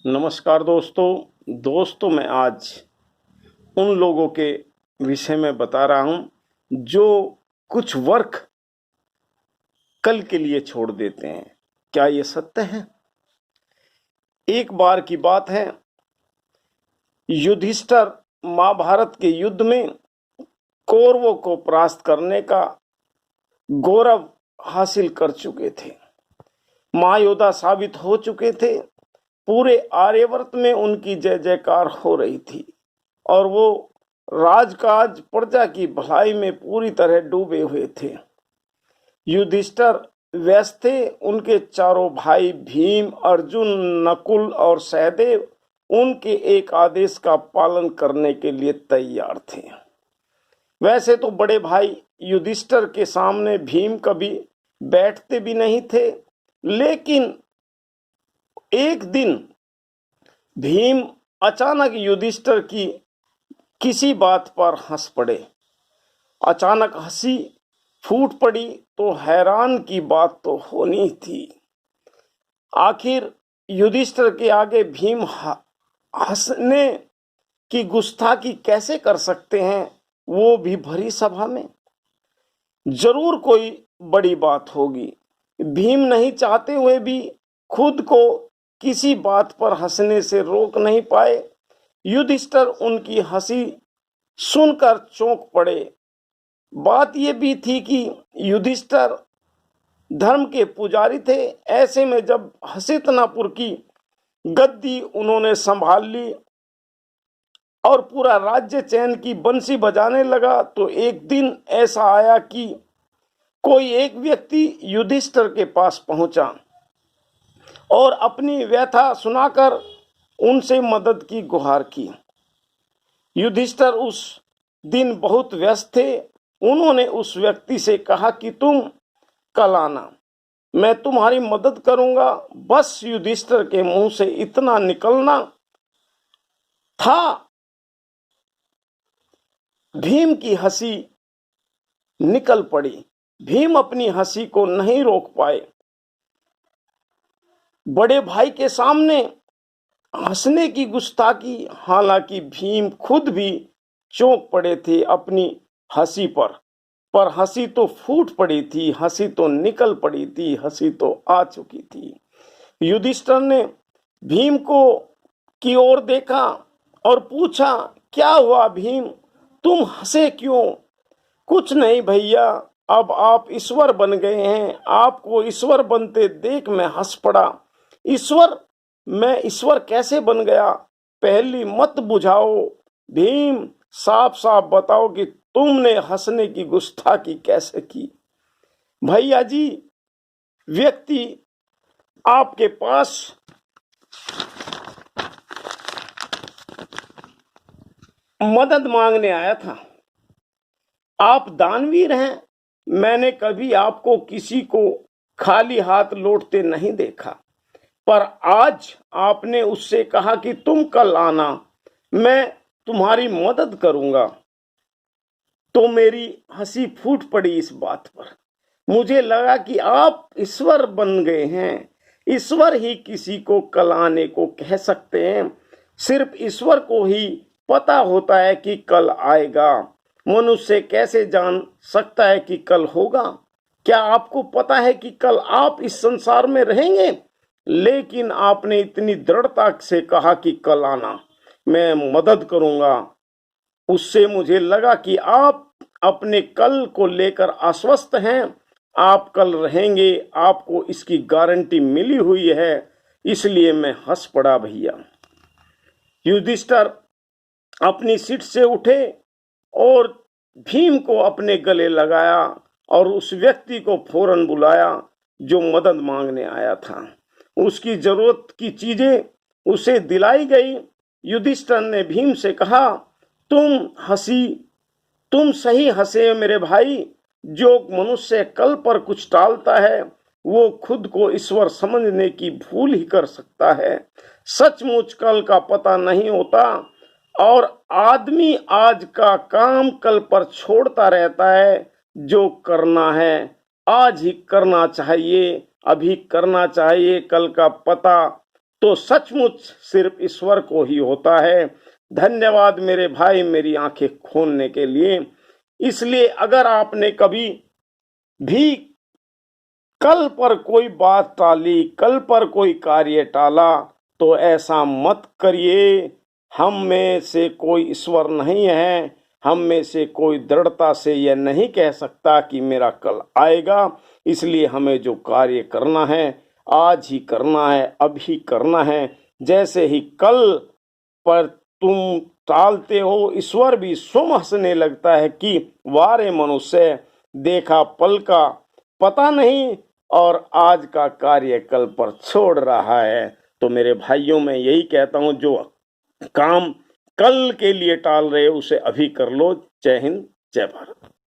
नमस्कार दोस्तों मैं आज उन लोगों के विषय में बता रहा हूं जो कुछ वर्क कल के लिए छोड़ देते हैं। क्या ये सत्य है? एक बार की बात है, युधिष्ठिर महाभारत के युद्ध में कौरवों को परास्त करने का गौरव हासिल कर चुके थे, महायोद्धा साबित हो चुके थे। पूरे आर्यवर्त में उनकी जय जयकार हो रही थी और वो राजकाज प्रजा की भलाई में पूरी तरह डूबे हुए थे। युधिष्ठिर व्यस्त थे, उनके चारों भाई भीम, अर्जुन, नकुल और सहदेव उनके एक आदेश का पालन करने के लिए तैयार थे। वैसे तो बड़े भाई युधिष्ठिर के सामने भीम कभी बैठते भी नहीं थे, लेकिन एक दिन भीम अचानक युधिष्ठिर की किसी बात पर हंस पड़े। अचानक हंसी फूट पड़ी तो हैरान की बात तो होनी थी। आखिर युधिष्ठिर के आगे भीम हंसने की गुस्ताखी कैसे कर सकते हैं, वो भी भरी सभा में? जरूर कोई बड़ी बात होगी। भीम नहीं चाहते हुए भी खुद को किसी बात पर हंसने से रोक नहीं पाए। युधिष्ठिर उनकी हंसी सुनकर चौंक पड़े। बात यह भी थी कि युधिष्ठिर धर्म के पुजारी थे। ऐसे में जब हस्तिनापुर की गद्दी उन्होंने संभाल ली और पूरा राज्य चैन की बंसी बजाने लगा, तो एक दिन ऐसा आया कि कोई एक व्यक्ति युधिष्ठिर के पास पहुंचा और अपनी व्यथा सुनाकर उनसे मदद की गुहार की। युधिष्ठिर उस दिन बहुत व्यस्त थे। उन्होंने उस व्यक्ति से कहा कि तुम कल आना, मैं तुम्हारी मदद करूंगा। बस युधिष्ठिर के मुंह से इतना निकलना था, भीम की हंसी निकल पड़ी। भीम अपनी हंसी को नहीं रोक पाए। बड़े भाई के सामने हंसने की गुस्ताखी, हालांकि भीम खुद भी चौंक पड़े थे अपनी हंसी पर हंसी तो फूट पड़ी थी, हंसी तो निकल पड़ी थी, हंसी तो आ चुकी थी। युधिष्ठिर ने भीम को की ओर देखा और पूछा, क्या हुआ भीम, तुम हंसे क्यों? कुछ नहीं भैया, अब आप ईश्वर बन गए हैं, आपको ईश्वर बनते देख मैं हंस पड़ा। ईश्वर? मैं ईश्वर कैसे बन गया? पहली मत बुझाओ भीम, साफ साफ बताओ कि तुमने हंसने की गुस्ताखी कैसे की? भैया जी, व्यक्ति आपके पास मदद मांगने आया था। आप दानवीर हैं, मैंने कभी आपको किसी को खाली हाथ लौटते नहीं देखा, पर आज आपने उससे कहा कि तुम कल आना, मैं तुम्हारी मदद करूंगा, तो मेरी हंसी फूट पड़ी इस बात पर। मुझे लगा कि आप ईश्वर बन गए हैं। ईश्वर ही किसी को कल आने को कह सकते हैं। सिर्फ ईश्वर को ही पता होता है कि कल आएगा। मनुष्य कैसे जान सकता है कि कल होगा? क्या आपको पता है कि कल आप इस संसार में रहेंगे? लेकिन आपने इतनी दृढ़ता से कहा कि कल आना, मैं मदद करूंगा। उससे मुझे लगा कि आप अपने कल को लेकर आश्वस्त हैं। आप कल रहेंगे, आपको इसकी गारंटी मिली हुई है, इसलिए मैं हंस पड़ा भैया। युधिष्ठिर अपनी सीट से उठे और भीम को अपने गले लगाया और उस व्यक्ति को फौरन बुलाया जो मदद मांगने आया था। उसकी जरूरत की चीजें उसे दिलाई गई। युधिष्ठिर ने भीम से कहा, तुम सही हंसे मेरे भाई। जो मनुष्य कल पर कुछ टालता है, वो खुद को ईश्वर समझने की भूल ही कर सकता है। सचमुच कल का पता नहीं होता और आदमी आज का काम कल पर छोड़ता रहता है। जो करना है आज ही करना चाहिए, अभी करना चाहिए। कल का पता तो सचमुच सिर्फ ईश्वर को ही होता है। धन्यवाद मेरे भाई मेरी आंखें खोलने के लिए। इसलिए अगर आपने कभी भी कल पर कोई बात टाली, कल पर कोई कार्य टाला, तो ऐसा मत करिए। हम में से कोई ईश्वर नहीं है, हम में से कोई दृढ़ता से यह नहीं कह सकता कि मेरा कल आएगा। इसलिए हमें जो कार्य करना है आज ही करना है, अभी करना है। जैसे ही कल पर तुम टालते हो, ईश्वर भी स्वयं हंसने लगता है कि वारे मनुष्य, देखा पल का पता नहीं और आज का कार्य कल पर छोड़ रहा है। तो मेरे भाइयों मैं यही कहता हूं, जो काम कल के लिए टाल रहे उसे अभी कर लो। जय हिंद, जय भारत।